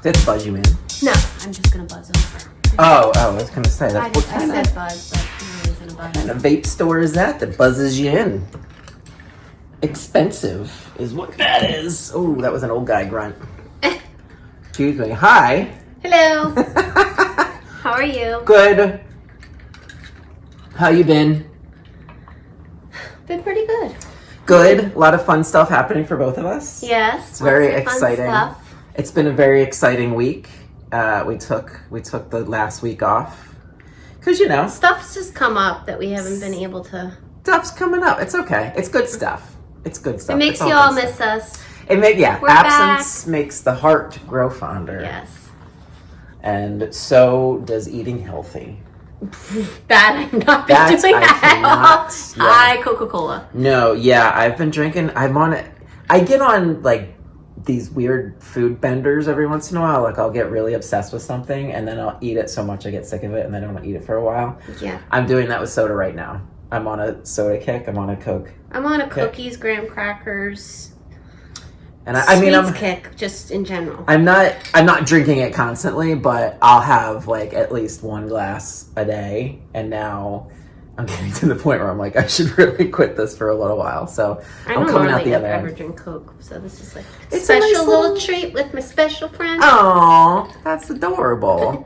Did it buzz you in? No, I'm just gonna buzz over. Oh, I was gonna say that's what I kind said buzz, but it isn't a buzz. of vape store is that buzzes you in? Expensive is what that is. Oh, that was an old guy grunt. Excuse me. Hi. Hello. How are you? Good. How you been? Been pretty good. Good. A lot of fun stuff happening for both of us. Yes. It's very lots of fun exciting. stuff. It's been a very exciting week. We took the last week off because Stuff's just come up that we haven't been able to. stuff's coming up. It's okay. It's good stuff. It's good stuff. It makes It's you all good miss stuff. us. We're Absence makes the heart grow fonder. Yes. And so does eating healthy. That I'm not been That's- doing I that at all. cannot- yeah. Hi, Coca-Cola. No, yeah, I've been drinking. I'm on it. I get on like these weird food benders every once in a while. Like I'll get really obsessed with something and then I'll eat it so much I get sick of it and then I don't eat it for a while. Yeah. I'm doing that with soda right now. I'm on a soda kick. I'm on a Coke. I'm on a cookies, graham crackers, And I'm kick, just in general. I'm not drinking it constantly, but I'll have like at least one glass a day. And now I'm getting to the point where I'm like, I should really quit this for a little while. So I'm coming out the other ever end. drink Coke, so this is like a It's a special nice little little- treat with my special friend. Oh, that's adorable.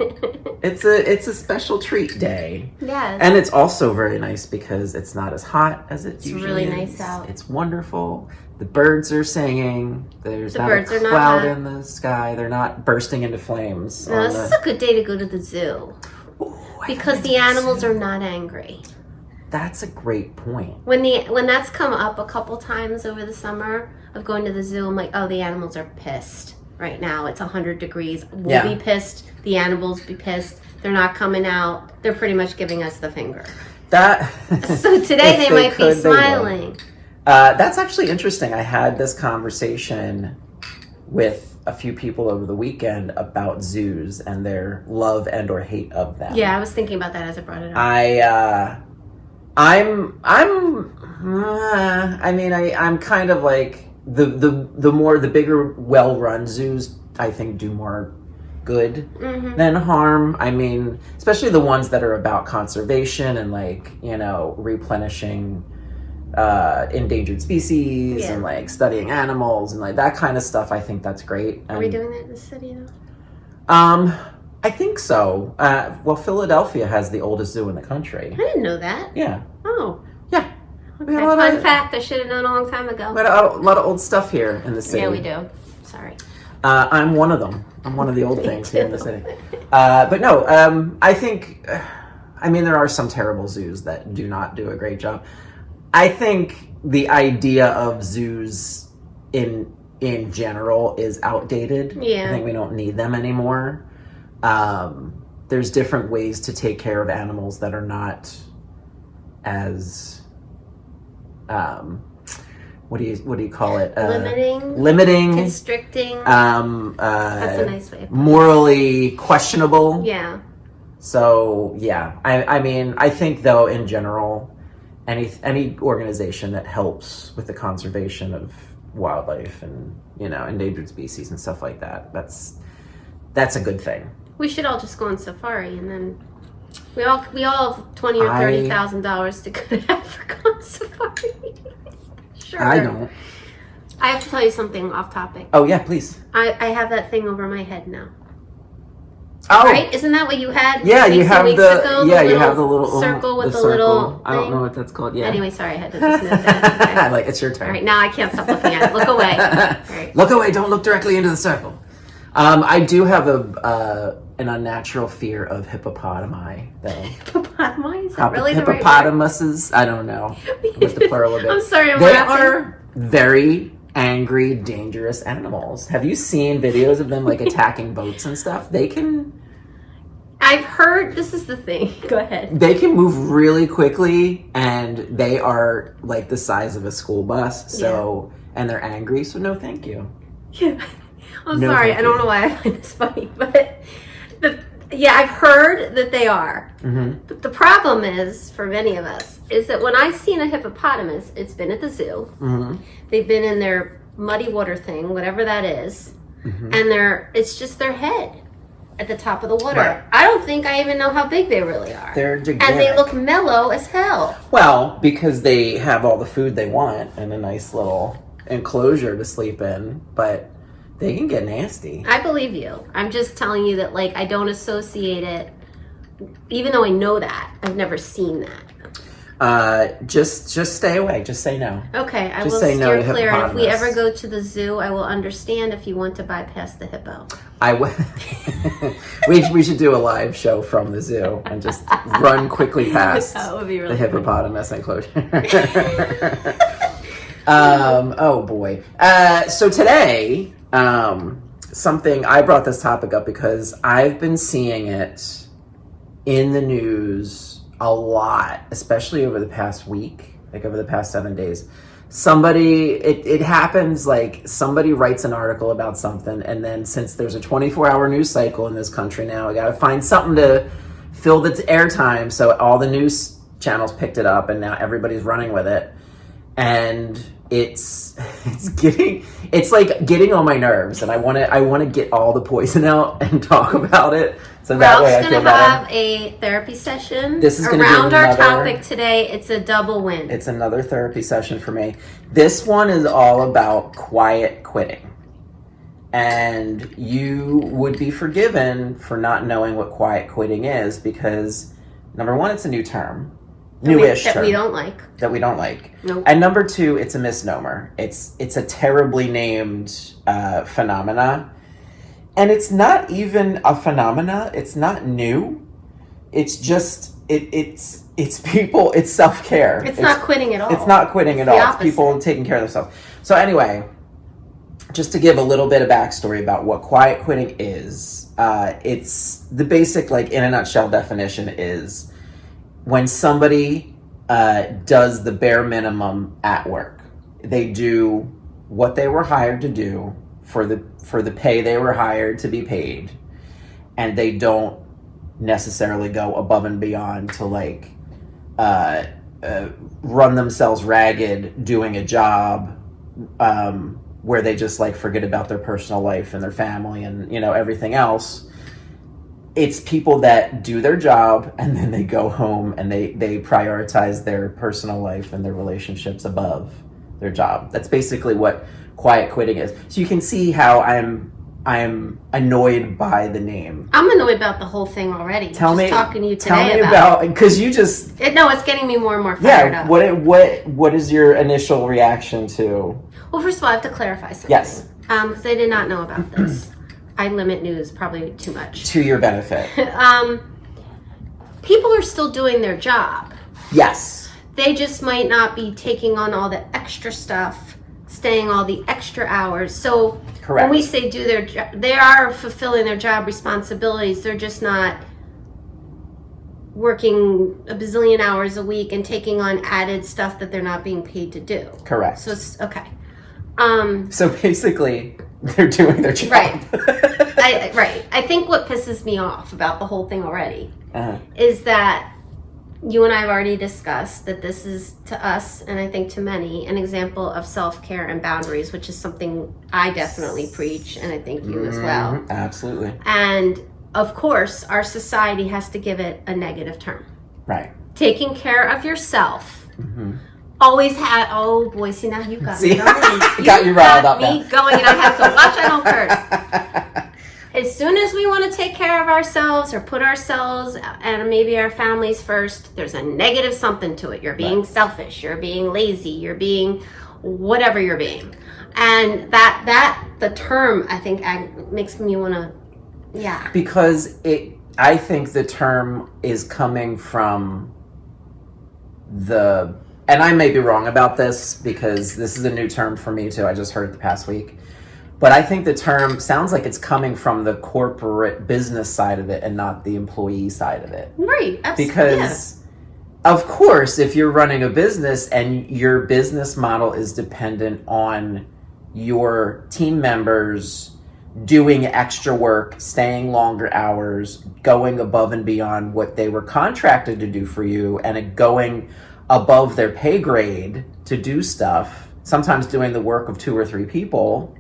It's a special treat day. Yes. And it's also very nice because it's not as hot as it usually really is. nice out. It's wonderful. The birds are singing. There's The not birds a are not cloud hot. in the sky. They're not bursting into flames. No, this is a good day to go to the zoo Ooh, I because haven't the been to animals zoo. are not angry. That's a great point. When that's come up a couple times over the summer of going to the zoo, I'm like, oh, the animals are pissed right now. It's 100 degrees. We'll be pissed. The animals be pissed. They're not coming out. They're pretty much giving us the finger. That So today if they might could, be they would. smiling. That's actually interesting. I had this conversation with a few people over the weekend about zoos and their love and or hate of them. Yeah, I was thinking about that as I brought it up. I'm kind of like the bigger well-run zoos I think do more good than harm. I mean, especially the ones that are about conservation and like, replenishing endangered species and like studying animals and like that kind of stuff. I think that's great. Are we doing that in the city now? I think so. Well, Philadelphia has the oldest zoo in the country. I didn't know that. Yeah. Oh. Yeah. Okay. Fun fact, I should have known a long time ago. A lot of old stuff here in the city. Yeah, we do. Sorry. I'm one of them. I'm one of the old things here in the city. But no, I think, there are some terrible zoos that do not do a great job. I think the idea of zoos in general is outdated. Yeah. I think we don't need them anymore. There's different ways to take care of animals that are not as what do you call it? Limiting, constricting. That's a nice way of putting it. Morally questionable. Yeah. So yeah, I think though in general, any organization that helps with the conservation of wildlife and endangered species and stuff like that, that's a good thing. We should all just go on safari, and then we all have $20,000 or $30,000 to go to Africa on safari. Sure. I don't. I have to tell you something off topic. Oh yeah, please. I have that thing over my head now. Oh, right? Isn't that what you had? Yeah, you have weeks ago, you have the little circle with the the circle. little. I don't thing? know what that's called. Yeah. Anyway, sorry, I had to just note that. Okay. Like it's your turn. All right, now I can't stop looking at it. Look away. All right. Look away! Don't look directly into the circle. I do have an unnatural fear of hippopotami, though. Hippopotami? Is that really the right word? Hippopotamuses? I don't know. With the plural of it. I'm sorry, I'm They laughing. are very angry, dangerous animals. Have you seen videos of them like attacking boats and stuff? They can. I've heard. This is the thing. Go ahead. They can move really quickly, and they are like the size of a school bus. So, and they're angry. So, no, thank you. Yeah. I'm No, sorry. thank I don't you. know why I find this funny, but I've heard that they are. Mm-hmm. But the problem is, for many of us, is that when I've seen a hippopotamus, it's been at the zoo. Mm-hmm. They've been in their muddy water thing, whatever that is. and it's just their head at the top of the water. Right. I don't think I even know how big they really are. They're gigantic. And they look mellow as hell. Well, because they have all the food they want and a nice little enclosure to sleep in, but they can get nasty. I believe you. I'm just telling you that, like, I don't associate it, even though I know that. I've never seen that. Just stay away. Just say no. Okay, I Just will say steer no to clear. And if we hippopotamus. ever go to the zoo, I will understand if you want to bypass the hippo. We should do a live show from the zoo and just run quickly past That would be really the funny. hippopotamus enclosure. Oh boy. So today, something, I brought this topic up because I've been seeing it in the news a lot, especially over the past week, like over the past 7 days. It happens like somebody writes an article about something, and then since there's a 24-hour news cycle in this country now, I gotta find something to fill the airtime. So all the news channels picked it up, and now everybody's running with it. And it's like getting on my nerves, and I want to get all the poison out and talk about it. So that way I feel better. Ralph's gonna have a therapy session. This is gonna be around our another- topic today. It's a double win. It's another therapy session for me. This one is all about quiet quitting. And you would be forgiven for not knowing what quiet quitting is because, number one, it's a new term. Newish term. That we don't like. That we don't like. Nope. And number two, it's a misnomer. It's a terribly named phenomena. And it's not even a phenomena. It's not new. It's just, it's people, it's self-care. It's not quitting at all. It's not quitting at the all. opposite. It's people taking care of themselves. So anyway, just to give a little bit of backstory about what quiet quitting is, it's the basic, like in a nutshell definition is when somebody does the bare minimum at work. They do what they were hired to do for the pay they were hired to be paid, and they don't necessarily go above and beyond to like run themselves ragged doing a job where they just like forget about their personal life and their family and everything else. It's people that do their job and then they go home and they prioritize their personal life and their relationships above their job. That's basically what quiet quitting is. So you can see how I'm annoyed by the name. I'm annoyed about the whole thing already. Talking to you today about because you just no, it's getting me more and more fired up. What is your initial reaction to? Well, first of all, I have to clarify something. Yes. Because I did not know about this. I limit news probably too much. To your benefit. People are still doing their job. Yes. They just might not be taking on all the extra stuff, staying all the extra hours. So correct. When we say do their job, they are fulfilling their job responsibilities. They're just not working a bazillion hours a week and taking on added stuff that they're not being paid to do. Correct. So it's okay. So basically, they're doing their job. Right. I think what pisses me off about the whole thing already is that you and I have already discussed that this is, to us, and I think to many, an example of self-care and boundaries, which is something I definitely preach, and I think you as well. Absolutely. And, of course, our society has to give it a negative term. Right. Taking care of yourself. Always had, oh boy, see now you got me going. Got you riled up me now. going, and I have to watch I don't curse. As soon as we want to take care of ourselves or put ourselves and maybe our families first, there's a negative something to it. You're being selfish, you're being lazy, you're being whatever you're being. And that the term, I think, makes me want to, Because I think the term is coming from and I may be wrong about this because this is a new term for me too. I just heard it the past week. But I think the term sounds like it's coming from the corporate business side of it and not the employee side of it. Right, absolutely. Because, of course, if you're running a business and your business model is dependent on your team members doing extra work, staying longer hours, going above and beyond what they were contracted to do for you, and going above their pay grade to do stuff, sometimes doing the work of 2 or 3 people,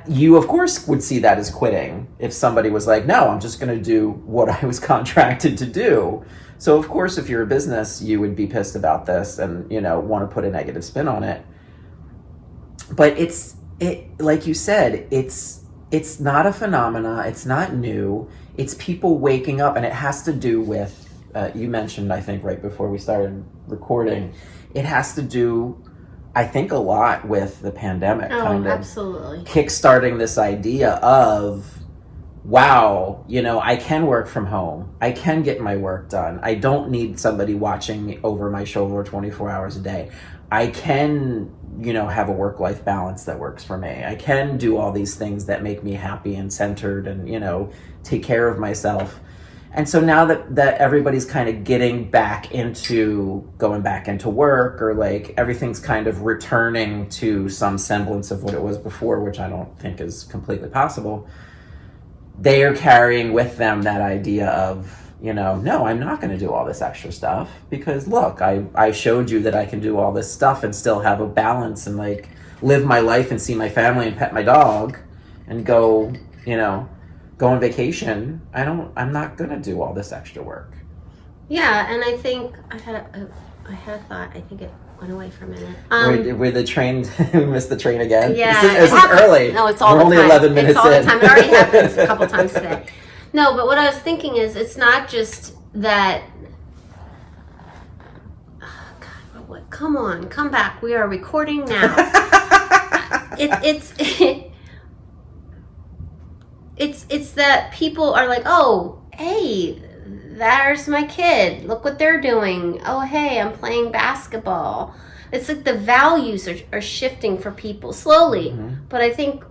You, of course, would see that as quitting if somebody was like, no, I'm just going to do what I was contracted to do. So, of course, if you're a business, you would be pissed about this and, want to put a negative spin on it. But like you said, it's not a phenomena. It's not new. It's people waking up, and it has to do with, you mentioned, I think, right before we started recording, it has to do, I think, a lot with the pandemic. Absolutely. Kickstarting this idea of, wow, I can work from home. I can get my work done. I don't need somebody watching me over my shoulder 24 hours a day. I can, have a work-life balance that works for me. I can do all these things that make me happy and centered and, take care of myself. And so now that everybody's kind of going back into work, or like everything's kind of returning to some semblance of what it was before, which I don't think is completely possible, they are carrying with them that idea of, no, I'm not going to do all this extra stuff because look, I showed you that I can do all this stuff and still have a balance and like live my life and see my family and pet my dog and go on vacation. I'm not going to do all this extra work. Yeah. And I think I had a thought. I think it went away for a minute. Were the train, we missed the train again? Yeah. This is early. No, it's all We're the only time. 11 minutes it's all in. The time. It already happened a couple times today. No, but what I was thinking is it's not just that. Oh God, what? Come on, come back. We are recording now. It's that people are like, oh, hey, there's my kid. Look what they're doing. Oh, hey, I'm playing basketball. It's like the values are shifting for people slowly, but I think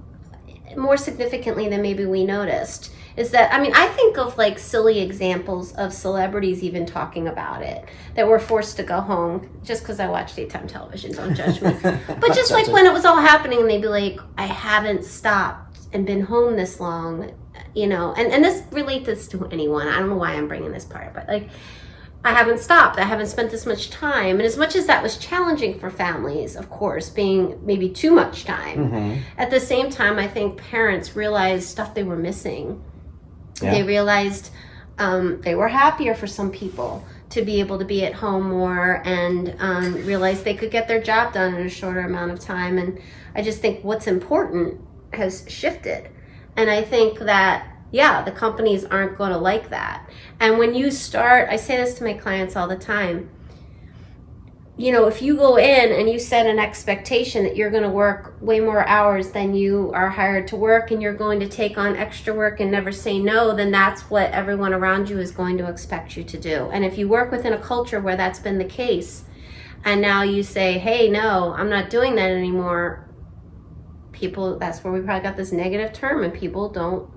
more significantly than maybe we noticed is that, I think of like silly examples of celebrities even talking about it, that were forced to go home just because I watch daytime television, don't judge me. But just like when it was all happening and they'd be like, I haven't stopped and been home this long, and this relates to anyone. I don't know why I'm bringing this part, but like, I haven't stopped. I haven't spent this much time. And as much as that was challenging for families, of course, being maybe too much time, at the same time, I think parents realized stuff they were missing. Yeah. They realized they were happier for some people to be able to be at home more and realize they could get their job done in a shorter amount of time. And I just think what's important has shifted. And I think that, the companies aren't going to like that. And when you start, I say this to my clients all the time, if you go in and you set an expectation that you're going to work way more hours than you are hired to work, and you're going to take on extra work and never say no, then that's what everyone around you is going to expect you to do. And if you work within a culture where that's been the case, and now you say, hey, no, I'm not doing that anymore, people, that's where we probably got this negative term, and people don't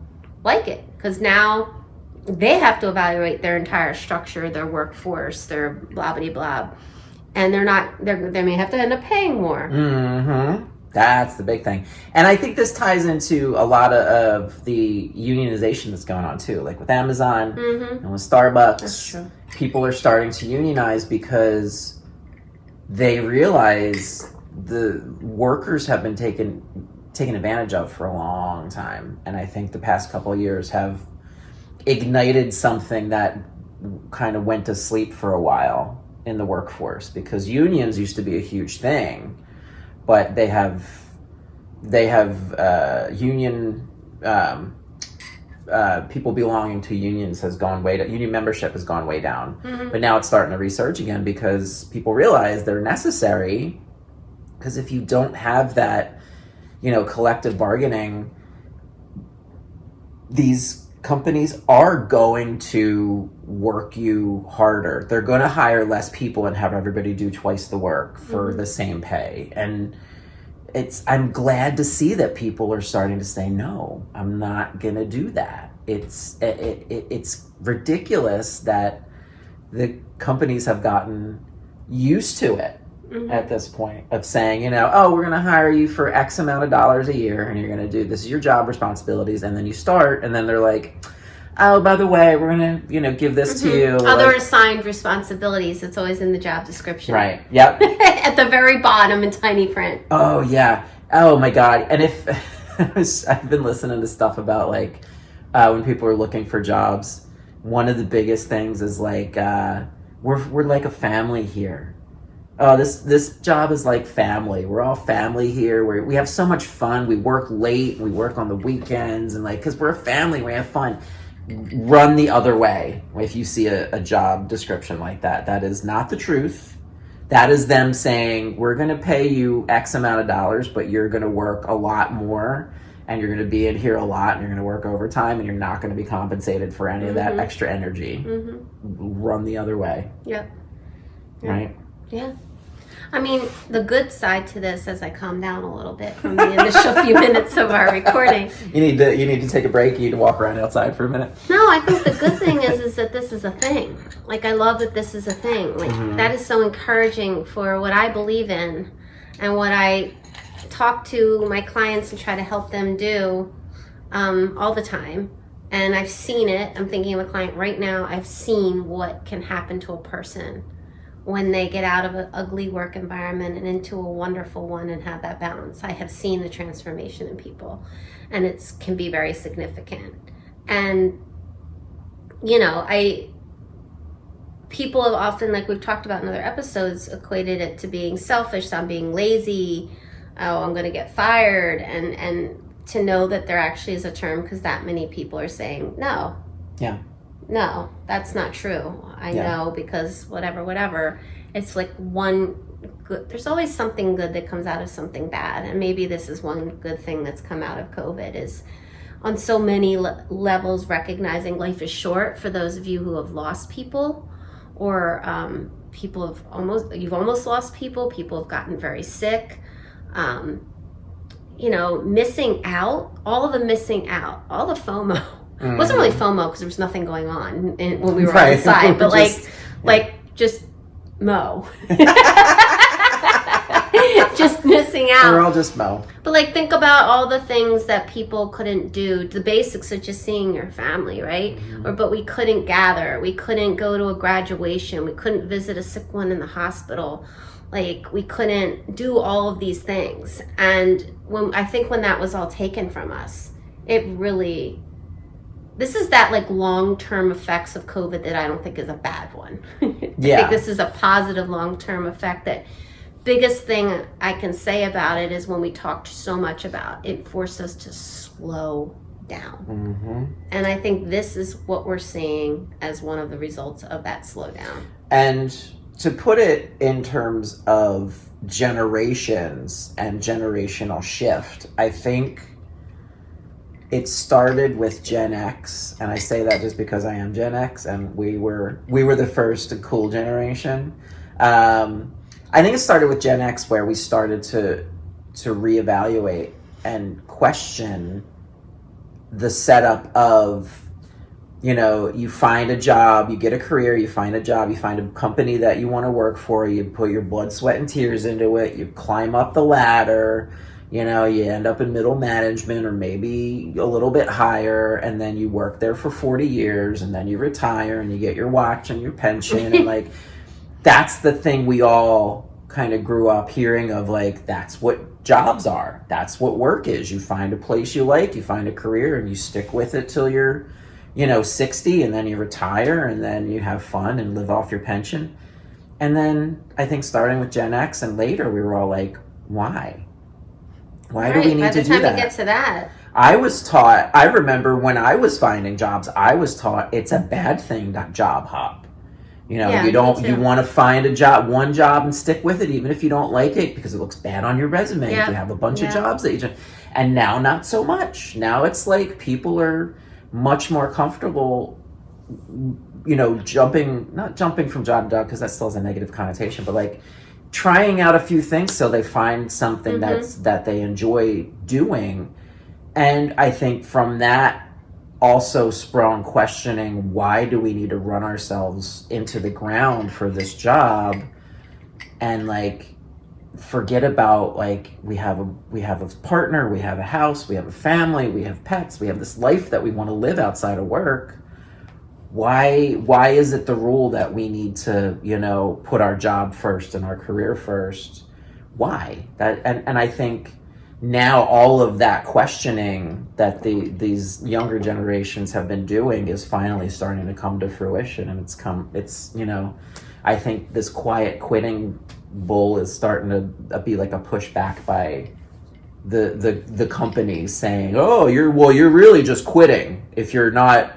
like it because now they have to evaluate their entire structure, their workforce, their blah blah blah, and they may have to end up paying more. That's the big thing. And I think this ties into a lot of the unionization that's going on too, like with Amazon and with Starbucks. That's true. People are starting to unionize because they realize the workers have been taken advantage of for a long time. And I think the past couple of years have ignited something that kind of went to sleep for a while in the workforce, because unions used to be a huge thing, but they have union people belonging to unions has gone way down. Union membership has gone way down, but now it's starting to resurge again because people realize they're necessary. Because if you don't have that, collective bargaining, these companies are going to work you harder. They're going to hire less people and have everybody do twice the work for the same pay. And I'm glad to see that people are starting to say, no, I'm not going to do that. It's ridiculous that the companies have gotten used to it. At this point of saying, we're going to hire you for X amount of dollars a year and you're going to do, this is your job responsibilities. And then you start and then they're like, oh, by the way, we're going to, give this to you. Other assigned responsibilities. It's always in the job description. Right. Yep. At the very bottom in tiny print. Oh, yeah. Oh, my God. And if I've been listening to stuff about like when people are looking for jobs. One of the biggest things is like we're like a family here. Oh, this job is like family. We're all family here. We have so much fun. We work late. We work on the weekends, and like, because we're a family, we have fun. Run the other way if you see a job description like that. That is not the truth. That is them saying, we're going to pay you X amount of dollars, but you're going to work a lot more, and you're going to be in here a lot, and you're going to work overtime, and you're not going to be compensated for any of that extra energy. Run the other way. Yep. Right? Yeah. I mean, the good side to this, as I calm down a little bit from the initial few minutes of our recording. You need to take a break. You need to walk around outside for a minute. No, I think the good thing is that this is a thing. Like, I love that this is a thing. Like, that is so encouraging for what I believe in and what I talk to my clients and try to help them do all the time. And I've seen it. I'm thinking of a client right now. I've seen what can happen to a person when they get out of an ugly work environment and into a wonderful one and have that balance. I have seen the transformation in people, and it can be very significant. And, you know, people have often, like we've talked about in other episodes, equated it to being selfish, I'm being lazy, oh, I'm going to get fired, and to know that there actually is a term, because that many people are saying, no. Yeah. No, that's not true. I know, because whatever. It's like one good, there's always something good that comes out of something bad. And maybe this is one good thing that's come out of COVID, is on so many levels recognizing life is short for those of you who have lost people, or you've almost lost people have gotten very sick. You know, missing out, all the FOMO. It wasn't really FOMO because there was nothing going on when we were outside, but just Mo. Just missing out. We're all just Mo. But like, think about all the things that people couldn't do. The basics of just seeing your family, right? But we couldn't gather. We couldn't go to a graduation. We couldn't visit a sick one in the hospital. Like, we couldn't do all of these things. And when that was all taken from us, it really... This is that like long-term effects of COVID that I don't think is a bad one. I think this is a positive long-term effect. That biggest thing I can say about it is when we talked so much about it, forced us to slow down. And I think this is what we're seeing as one of the results of that slowdown. And to put it in terms of generations and generational shift, I think it started with Gen X, and I say that just because I am Gen X, and we were the first cool generation. I think it started with Gen X, where we started to reevaluate and question the setup of, you know, you find a job, you get a career, you find a job, you find a company that you want to work for, you put your blood, sweat, and tears into it, you climb up the ladder. You know, you end up in middle management or maybe a little bit higher, and then you work there for 40 years, and then you retire and you get your watch and your pension. And like, that's the thing we all kind of grew up hearing of, like, that's what jobs are. That's what work is. You find a place you like, you find a career, and you stick with it till you're, 60, and then you retire, and then you have fun and live off your pension. And then I think starting with Gen X and later, we were all like, why? Why do we need to do that? By the time we get to that. I remember when I was finding jobs, I was taught it's a bad thing to job hop. You want to find one job and stick with it, even if you don't like it, because it looks bad on your resume. If you have a bunch of jobs and now not so much. Now it's like people are much more comfortable, not jumping from job to job, because that still has a negative connotation, but like, trying out a few things so they find something that they enjoy doing. And I think from that also sprung questioning, why do we need to run ourselves into the ground for this job, and like forget about, like, we have a partner, we have a house, we have a family, we have pets, we have this life that we want to live outside of work. Why is it the rule that we need to, put our job first and our career first? Why? And I think now all of that questioning that these younger generations have been doing is finally starting to come to fruition, and it's I think this quiet quitting bull is starting to be like a pushback by the companies saying, oh, you're really just quitting if you're not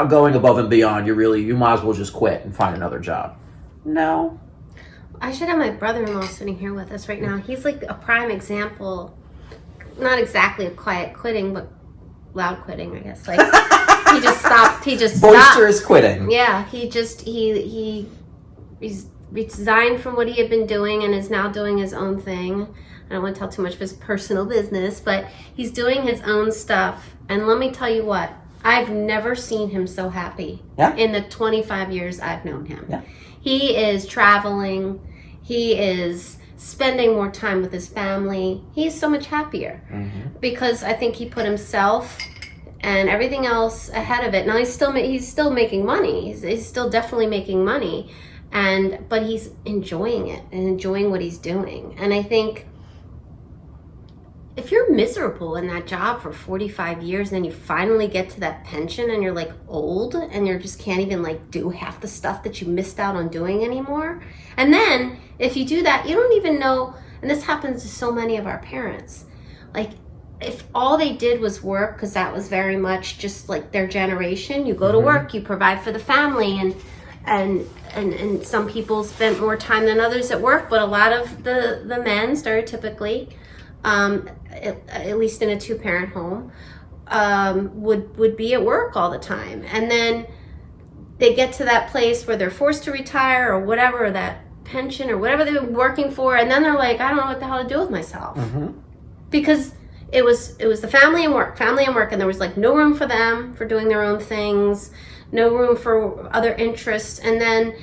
going above and beyond. You might as well just quit and find another job. No. I should have my brother-in-law sitting here with us right now. He's like a prime example, not exactly of quiet quitting, but loud quitting, I guess. Like he just stopped. Boisterous quitting. Yeah, he resigned from what he had been doing and is now doing his own thing. I don't want to tell too much of his personal business, but he's doing his own stuff. And let me tell you what, I've never seen him so happy in the 25 years I've known him. Yeah. He is traveling. He is spending more time with his family. He's so much happier because I think he put himself and everything else ahead of it. Now he's still making money. He's still definitely making money, but he's enjoying it and enjoying what he's doing. And I think if you're miserable in that job for 45 years and then you finally get to that pension and you're like old and you just can't even like do half the stuff that you missed out on doing anymore. And then if you do that, you don't even know, and this happens to so many of our parents, like if all they did was work, because that was very much just like their generation, you go to work, you provide for the family, and some people spent more time than others at work, but a lot of the men stereotypically, at least in a two-parent home, would be at work all the time. And then they get to that place where they're forced to retire or whatever, or that pension or whatever they've been working for, and then they're like, I don't know what the hell to do with myself. Because it was the family and work, and there was like no room for them for doing their own things, no room for other interests. And then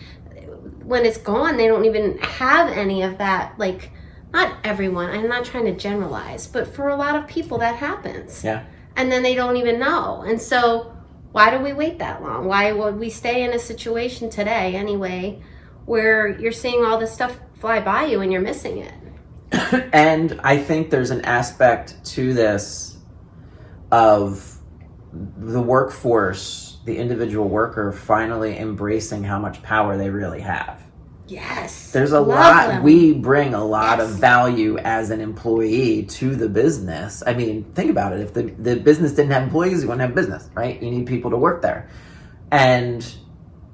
when it's gone, they don't even have any of that. Like, not everyone, I'm not trying to generalize, but for a lot of people that happens. Yeah. And then they don't even know. And so why do we wait that long? Why would we stay in a situation today anyway where you're seeing all this stuff fly by you and you're missing it? And I think there's an aspect to this of the workforce, the individual worker finally embracing how much power they really have. Yes. There's a lot, we bring a lot of value as an employee to the business. I mean, think about it. If the business didn't have employees, you wouldn't have business, right? You need people to work there. And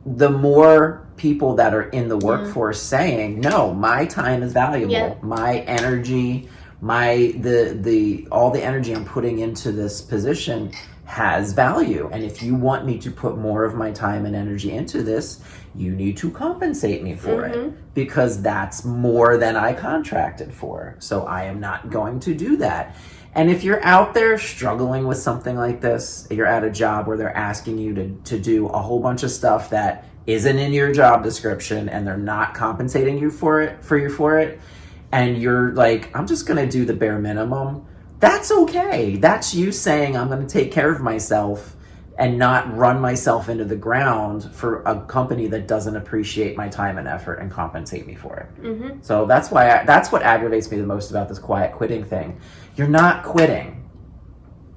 the more people that are in the workforce saying, no, my time is valuable, my energy, all the energy I'm putting into this position has value. And if you want me to put more of my time and energy into this, you need to compensate me for it, because that's more than I contracted for. So I am not going to do that. And if you're out there struggling with something like this, you're at a job where they're asking you to do a whole bunch of stuff that isn't in your job description, and they're not compensating you for it, and you're like, I'm just going to do the bare minimum. That's okay. That's you saying, I'm going to take care of myself and not run myself into the ground for a company that doesn't appreciate my time and effort and compensate me for it. So that's what aggravates me the most about this quiet quitting thing. You're not quitting.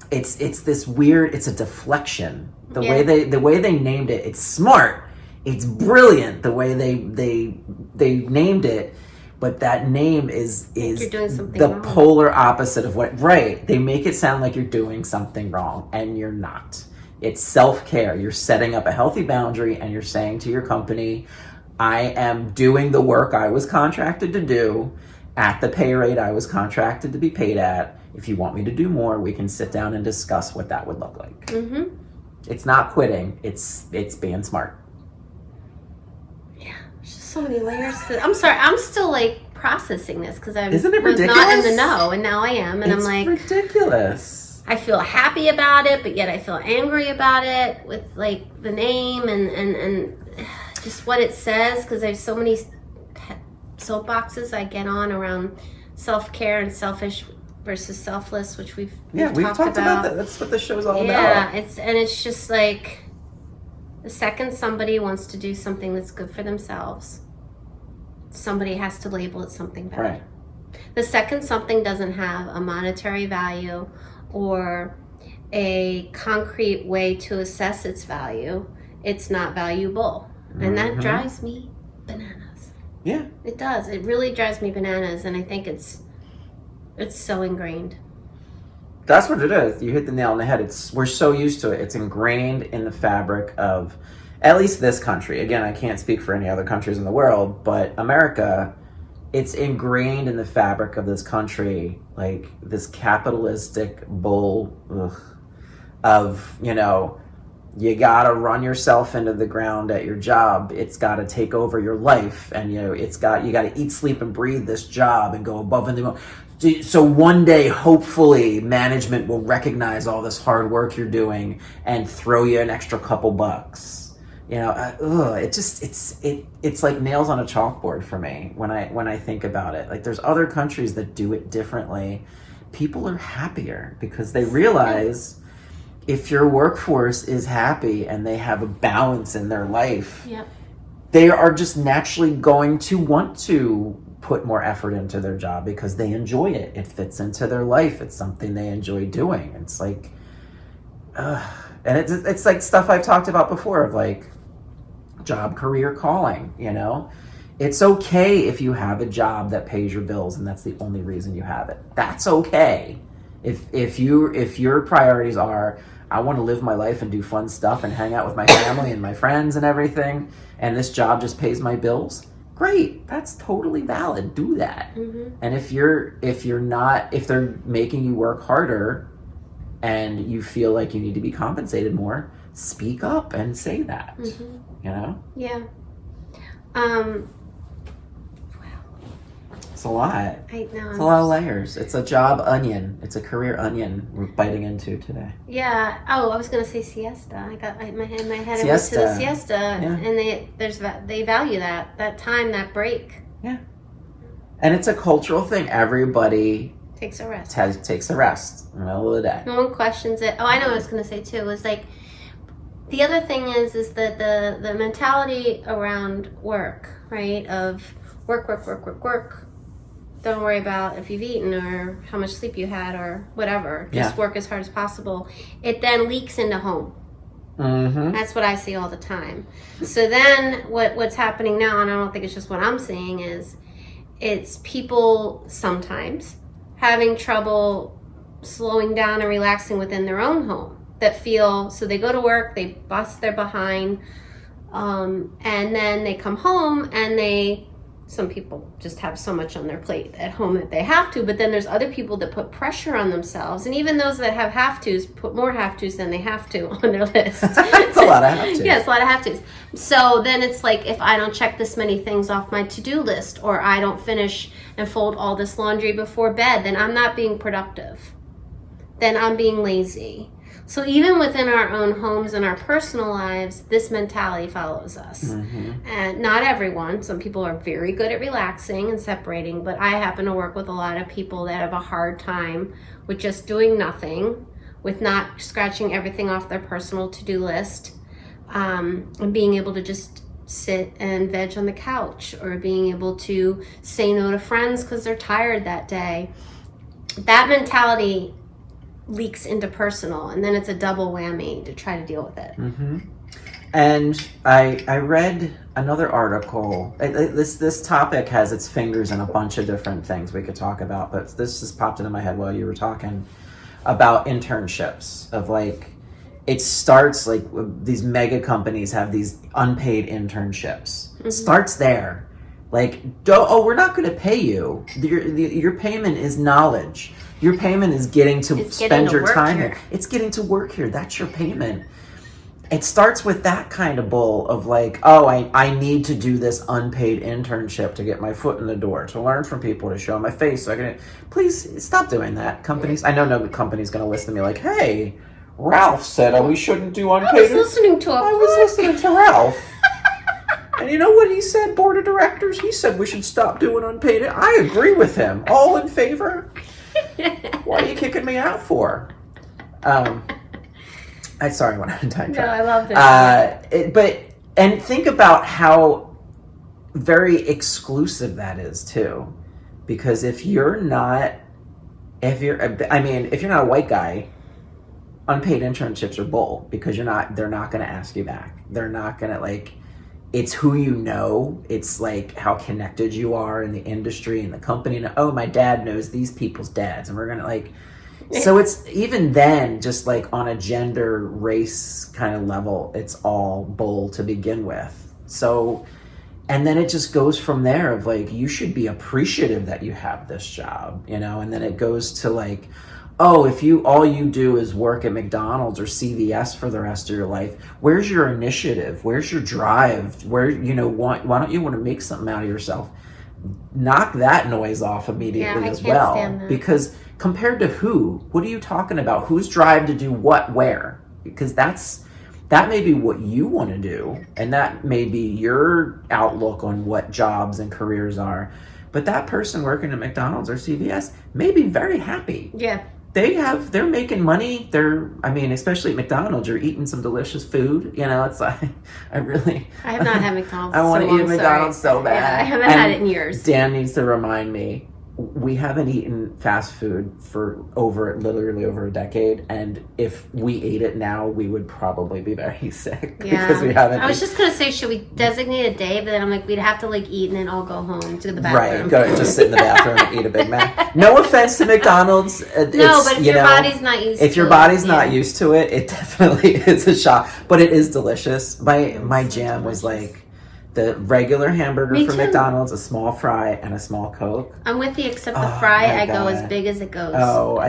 It's this weird, it's a deflection. The way they named it, it's smart. It's brilliant the way they named it. But that name is you're doing something the wrong. Polar opposite of what, right. They make it sound like you're doing something wrong, and you're not. It's self-care. You're setting up a healthy boundary, and you're saying to your company, I am doing the work I was contracted to do at the pay rate I was contracted to be paid at. If you want me to do more, we can sit down and discuss what that would look like. It's not quitting. It's being smart. There's just so many layers to I'm sorry, I'm still like processing this because I was not in the know, and now I am, and I'm like, ridiculous. I feel happy about it, but yet I feel angry about it with like the name and just what it says, because there's so many soapboxes I get on around self-care and selfish versus selfless, which we've talked about that. That's what the show's all about. Yeah, it's just like, the second somebody wants to do something that's good for themselves, somebody has to label it something bad. Right. The second something doesn't have a monetary value or a concrete way to assess its value, it's not valuable. And that drives me bananas. Yeah. It does. It really drives me bananas, and I think it's so ingrained. That's what it is. You hit the nail on the head. We're so used to it. It's ingrained in the fabric of at least this country. Again, I can't speak for any other countries in the world, but America, it's ingrained in the fabric of this country, like this capitalistic bull of, you know, you gotta run yourself into the ground at your job. It's gotta take over your life, and you know, you gotta eat, sleep, and breathe this job and go above and beyond. So one day, hopefully, management will recognize all this hard work you're doing and throw you an extra couple bucks. You know, it's like nails on a chalkboard for me when I think about it. Like, there's other countries that do it differently. People are happier because they realize if your workforce is happy and they have a balance in their life, they are just naturally going to want to put more effort into their job because they enjoy it. It fits into their life. It's something they enjoy doing. It's like, and it's like stuff I've talked about before of like job career calling, you know? It's okay if you have a job that pays your bills and that's the only reason you have it. That's okay. If your priorities are, I want to live my life and do fun stuff and hang out with my family and my friends and everything, and this job just pays my bills, great. That's totally valid. Do that. And if they're making you work harder and you feel like you need to be compensated more, speak up and say that. You know? Yeah. It's a lot. I know. It's a lot of layers. It's a job onion. It's a career onion we're biting into today. Yeah. Oh, I was gonna say siesta. My head went Siesta. to the siesta, and they value that time, that break. Yeah. And it's a cultural thing. Everybody takes a rest. Takes a rest in the middle of the day. No one questions it. Oh, I know what I was gonna say too. Was like the other thing is that the mentality around work, right? Of work. Don't worry about if you've eaten or how much sleep you had or whatever. Just work as hard as possible. It then leaks into home. That's what I see all the time. So then what's happening now, and I don't think it's just what I'm seeing, is it's people sometimes having trouble slowing down and relaxing within their own home that feel, so they go to work, they bust their behind, and then they come home and some people just have so much on their plate at home that they have to, but then there's other people that put pressure on themselves, and even those that have have-tos put more have-tos than they have to on their list. It's a lot of have-tos. Yeah, it's a lot of have-tos. So then it's like, if I don't check this many things off my to-do list, or I don't finish and fold all this laundry before bed, then I'm not being productive. Then I'm being lazy. So even within our own homes and our personal lives, this mentality follows us. And not everyone. Some people are very good at relaxing and separating, but I happen to work with a lot of people that have a hard time with just doing nothing, with not scratching everything off their personal to-do list, and being able to just sit and veg on the couch, or being able to say no to friends because they're tired that day. That mentality leaks into personal, and then it's a double whammy to try to deal with it. And I read another article. This topic has its fingers in a bunch of different things we could talk about, but this just popped into my head while you were talking about internships. Of like, it starts like these mega companies have these unpaid internships. It starts there. Like, we're not going to pay you. Your payment is knowledge. Your payment is getting to spend your time here. It's getting to work here. That's your payment. It starts with that kind of bull of like, oh, I need to do this unpaid internship to get my foot in the door, to learn from people, to show my face. So I can, please stop doing that. Companies, I know no company's going to listen to me like, hey, Ralph said we shouldn't do unpaid. I was listening to Ralph. And you know what he said, board of directors? He said we should stop doing unpaid. I agree with him. All in favor? What are you kicking me out for? Sorry, when I'm done. No, I loved it. And think about how very exclusive that is too. Because if you're not a white guy, unpaid internships are bull, because they're not going to ask you back. They're not going to, like, it's who you know. It's like how connected you are in the industry and the company. And, oh, my dad knows these people's dads, and we're going to, like, so it's even then, just like on a gender, race kind of level, it's all bull to begin with. So, and then it just goes from there of like, you should be appreciative that you have this job, you know? And then it goes to like, oh, if all you do is work at McDonald's or CVS for the rest of your life, where's your initiative? Where's your drive? Where, you know, why don't you want to make something out of yourself? Knock that noise off immediately as well. Because compared to who? What are you talking about? Whose drive to do what where? Because that may be what you want to do, and that may be your outlook on what jobs and careers are. But that person working at McDonald's or CVS may be very happy. Yeah. They're making money. Especially at McDonald's, you're eating some delicious food. You know, it's like, I have not had McDonald's. I want to eat McDonald's so bad. Yeah, I haven't had it in years. Dan needs to remind me. We haven't eaten fast food for literally over a decade, and if we ate it now, we would probably be very sick because we haven't. I was just gonna say, should we designate a day? But then I'm like, we'd have to like eat and then all go home to the bathroom. Right, just sit in the bathroom and eat a Big Mac. No offense to McDonald's. But if your body's not used to it. If your body's not used to it, it definitely is a shock. But it is delicious. My jam was like the regular hamburger from McDonald's, a small fry, and a small Coke. I'm with you, except the fry, I go as big as it goes.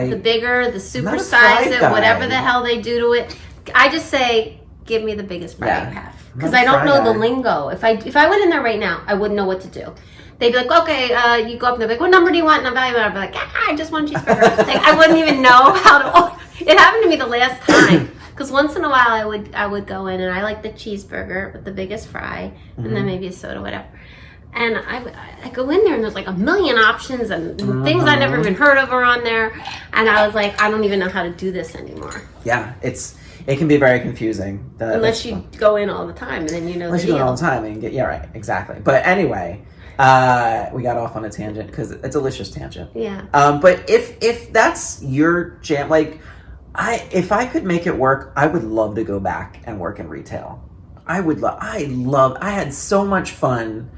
The bigger, the super size it, whatever the hell they do to it. I just say, give me the biggest fry you have. Because I don't know the lingo. If I went in there right now, I wouldn't know what to do. They'd be like, okay, you go up and they're like, what number do you want? And I'd be like, I just want a cheeseburger. Like, I wouldn't even know how to. It happened to me the last time. Because once in a while I would go in and I like the cheeseburger with the biggest fry and then maybe a soda, whatever. And I go in there and there's like a million options and things I never even heard of are on there. And I was like, I don't even know how to do this anymore. Yeah, it can be very confusing. Unless you go in all the time and then you know. Unless you go in all the time and right, exactly. But anyway, we got off on a tangent because it's a delicious tangent. Yeah. But if that's your jam, like. If I could make it work, I would love to go back and work in retail. I had so much fun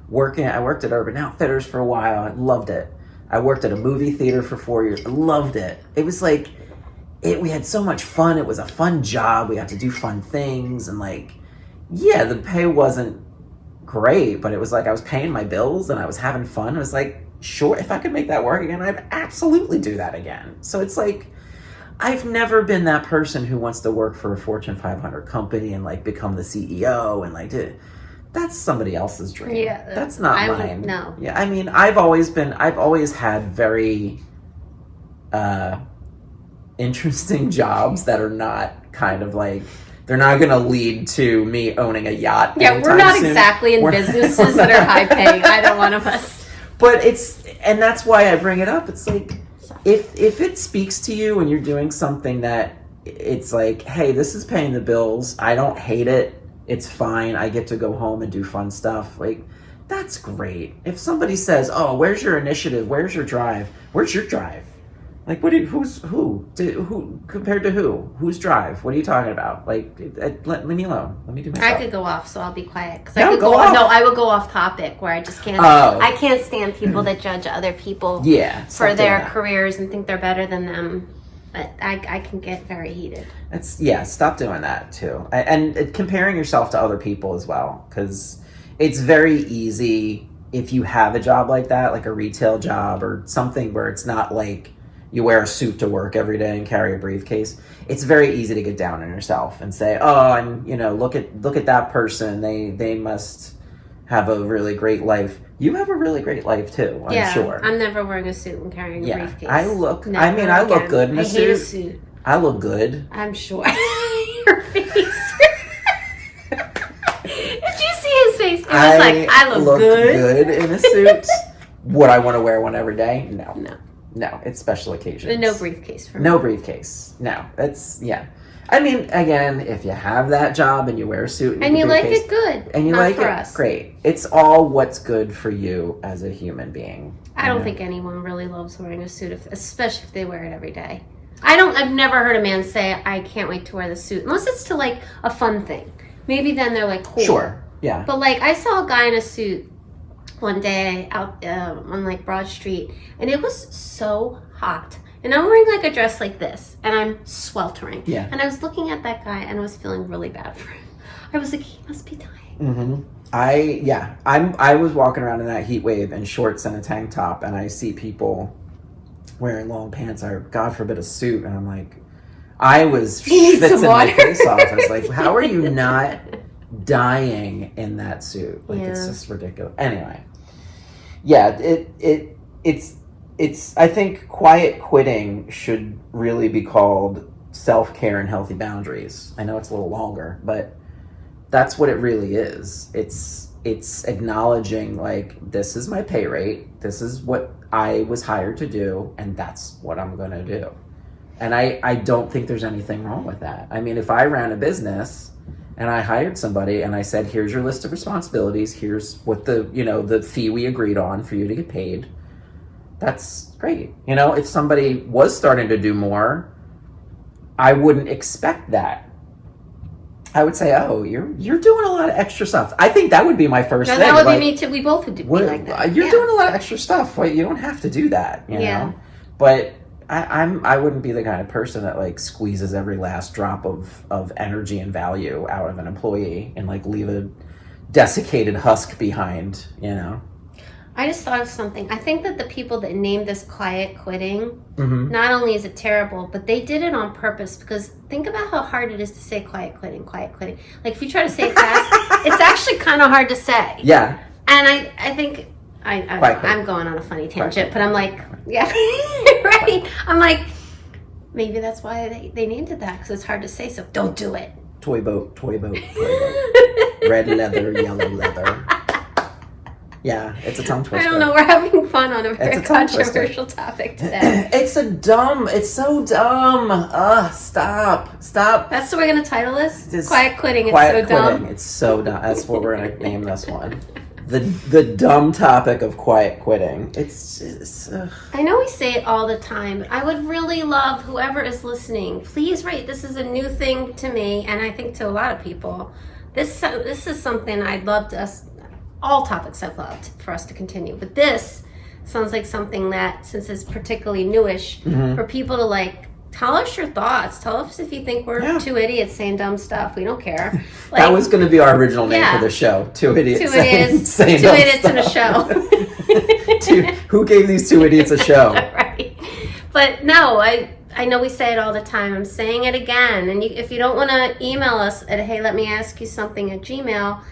working. I worked at Urban Outfitters for a while. I loved it. I worked at a movie theater for 4 years. I loved it. It was like, we had so much fun. It was a fun job. We got to do fun things. And like, yeah, the pay wasn't great, but it was like I was paying my bills and I was having fun. I was like, sure, if I could make that work again, I'd absolutely do that again. So it's like, I've never been that person who wants to work for a Fortune 500 company and like become the CEO and like that's somebody else's dream. Yeah, that's not mine. No. Yeah, I mean, I've always had very interesting jobs that are not kind of like, they're not going to lead to me owning a yacht. Yeah, we're not exactly in businesses that are high paying, either one of us. But and that's why I bring it up. It's like, if it speaks to you and you're doing something that it's like, hey, this is paying the bills, I don't hate it, it's fine, I get to go home and do fun stuff, like, that's great. If somebody says, oh, where's your initiative, where's your drive, where's your drive? Like, who compared to who? Whose drive? What are you talking about? Like, let me alone. Let me do my stuff. I could go off, so I'll be quiet. No, I will go off topic where I just can't. I can't stand people that judge other people for their careers and think they're better than them. But I can get very heated. Stop doing that too. And comparing yourself to other people as well, because it's very easy if you have a job like that, like a retail job or something where it's not like you wear a suit to work every day and carry a briefcase. It's very easy to get down on yourself and say, oh, and look at that person. They must have a really great life. You have a really great life too, I'm sure. I'm never wearing a suit and carrying a briefcase. I look good in a suit. I hate a suit. I look good. I'm sure. Your face. Did you see his face? It was I look good in a suit. Would I want to wear one every day? No. No, it's special occasions. No briefcase for me. No briefcase. No, I mean, again, if you have that job and you wear a suit and you like it, good. And you Not like for it, us. great. It's all what's good for you as a human being. I don't think anyone really loves wearing a suit, especially if they wear it every day. I've never heard a man say, I can't wait to wear the suit. Unless it's to, like, a fun thing. Maybe then they're, like, cool. Sure, yeah. But, like, I saw a guy in a suit one day out on, like, Broad Street. And it was so hot. And I'm wearing, like, a dress like this. And I'm sweltering. Yeah. And I was looking at that guy, and I was feeling really bad for him. I was like, he must be dying. Mm-hmm. I was walking around in that heat wave in shorts and a tank top, and I see people wearing long pants or, God forbid, a suit, and I'm like, I was schwitzing my face off. I was like, how are you not dying in that suit? Like, it's just ridiculous. Anyway, yeah, it's. I think quiet quitting should really be called self-care and healthy boundaries. I know it's a little longer, but that's what it really is. It's acknowledging, like, this is my pay rate, this is what I was hired to do, and that's what I'm going to do. And I don't think there's anything wrong with that. I mean, if I ran a business and I hired somebody and I said, here's your list of responsibilities, here's what the fee we agreed on for you to get paid, that's great. If somebody was starting to do more, I wouldn't expect that. I would say, oh, you're doing a lot of extra stuff. I think that would be my first thing. That would be me too. We both would be like that. You're doing a lot of extra stuff. Well, you don't have to do that, you know? But I wouldn't be the kind of person that, like, squeezes every last drop of energy and value out of an employee and, like, leave a desiccated husk behind, I just thought of something. I think that the people that named this quiet quitting, not only is it terrible, but they did it on purpose, because think about how hard it is to say quiet quitting. Like, if you try to say it fast, it's actually kind of hard to say. Yeah. And I think, I'm going on a funny tangent, but I'm like, yeah, right? I'm like, maybe that's why they named it that, because it's hard to say, so don't do it. Toy boat. Red leather, yellow leather. Yeah, it's a tongue twister. I don't know. We're having fun on a very controversial topic today. It's so dumb. Stop. That's what we're going to title this? Quiet quitting. It's so dumb. It's so dumb. That's what we're going to name this one. The dumb topic of quiet quitting. I know we say it all the time, but I would really love whoever is listening, please write. This is a new thing to me, and I think to a lot of people. This is something I'd love to us. All topics I've loved for us to continue. But this sounds like something that, since it's particularly newish, for people to, like, tell us your thoughts. Tell us if you think we're two idiots saying dumb stuff. We don't care. Like, that was going to be our original name for the show. Two idiots saying two idiots in a show. Who gave these two idiots a show? Right. But no, I know we say it all the time. I'm saying it again. And if you don't want to email us at heyletmeaskyousomething@gmail.com,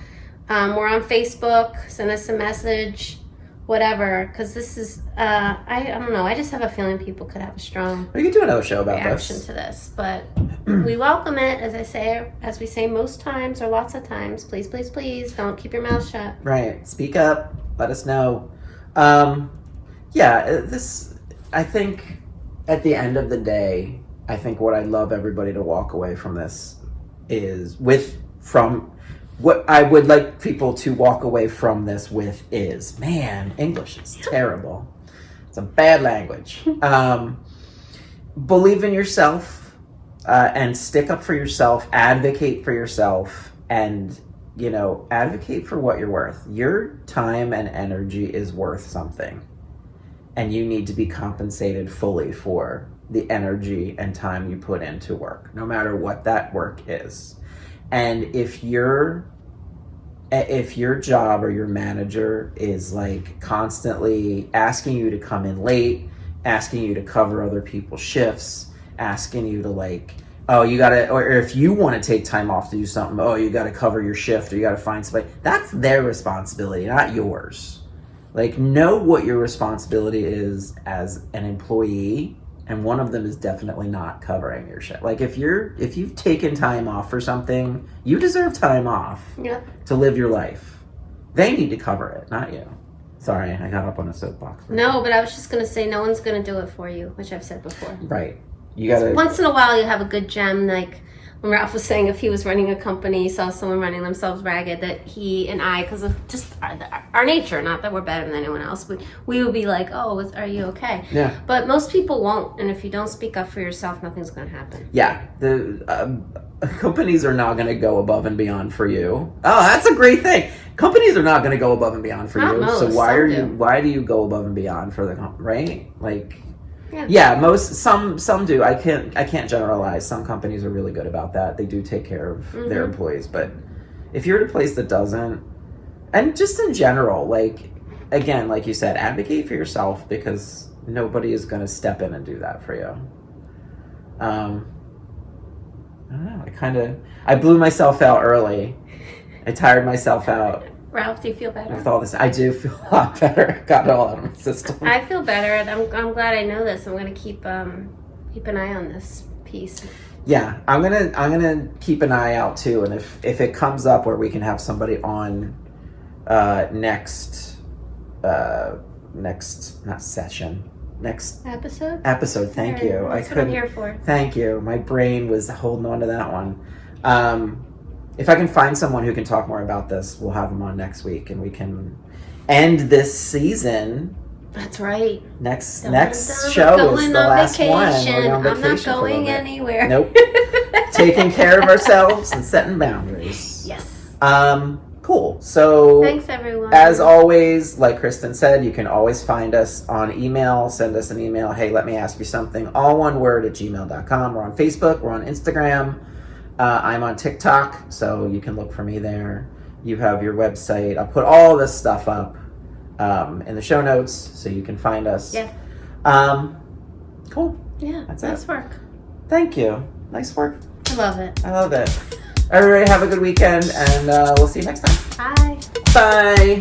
we're on Facebook. Send us a message, whatever. Because this is, I don't know. I just have a feeling people could have a strong we could do another show about reaction to this. But we welcome it, as we say most times or lots of times. Please, please, please, don't keep your mouth shut. Right. Speak up. Let us know. I think at the end of the day, I think what I'd love everybody to walk away from this what I would like people to walk away from this with is, man, English is terrible. It's a bad language. Believe in yourself and stick up for yourself, advocate for yourself, and, advocate for what you're worth. Your time and energy is worth something, and you need to be compensated fully for the energy and time you put into work, no matter what that work is. And if your job or your manager is, like, constantly asking you to come in late, asking you to cover other people's shifts, asking you to, like, oh, you gotta, or if you want to take time off to do something, oh, you gotta cover your shift, or you gotta find somebody, that's their responsibility, not yours. Like, know what your responsibility is as an employee. And one of them is definitely not covering your shit. Like, if you've taken time off for something, you deserve time off to live your life. They need to cover it, not you. Sorry, I got up on a soapbox. No, but I was just going to say, no one's going to do it for you, which I've said before. Right. You gotta. Once in a while, you have a good gem, like when Ralph was saying if he was running a company, saw someone running themselves ragged, that he and I, because of just our nature, not that we're better than anyone else, we would be like, oh, are you okay? Yeah. But most people won't, and if you don't speak up for yourself, nothing's going to happen. Yeah. The companies are not going to go above and beyond for you. Oh, that's a great thing. Companies are not going to go above and beyond for Not you. most, So some do. why do you go above and beyond for the right? Like, yeah, some do. I can't generalize. Some companies are really good about that. They do take care of their employees. But if you're at a place that doesn't, and just in general, like, again, like you said, advocate for yourself, because nobody is going to step in and do that for you. I don't know. I blew myself out early. I tired myself out. Ralph, do you feel better? With all this, I do feel a lot better. Got it all out of my system. I feel better, and I'm glad I know this. I'm going to keep an eye on this piece. Yeah, I'm gonna keep an eye out too, and if it comes up where we can have somebody on next episode. Thank you. That's what I'm here for. Thank you. My brain was holding on to that one. If I can find someone who can talk more about this, we'll have them on next week, and we can end this season. That's right. Next show is the last one. We're on I'm vacation not going anywhere. Nope. Taking care of ourselves and setting boundaries. Yes. Cool. So thanks, everyone. As always, like Kristin said, you can always find us on email. Send us an email. Hey, let me ask you something. All one word at gmail.com. We're on Facebook. We're on Instagram. I'm on TikTok, so you can look for me there. You have your website. I'll put all this stuff up in the show notes, so you can find us. Yes. Cool. Yeah. That's nice it. work. Thank you. Nice work. I love it. I love it. Everybody have a good weekend, and we'll see you next time. Bye. Bye.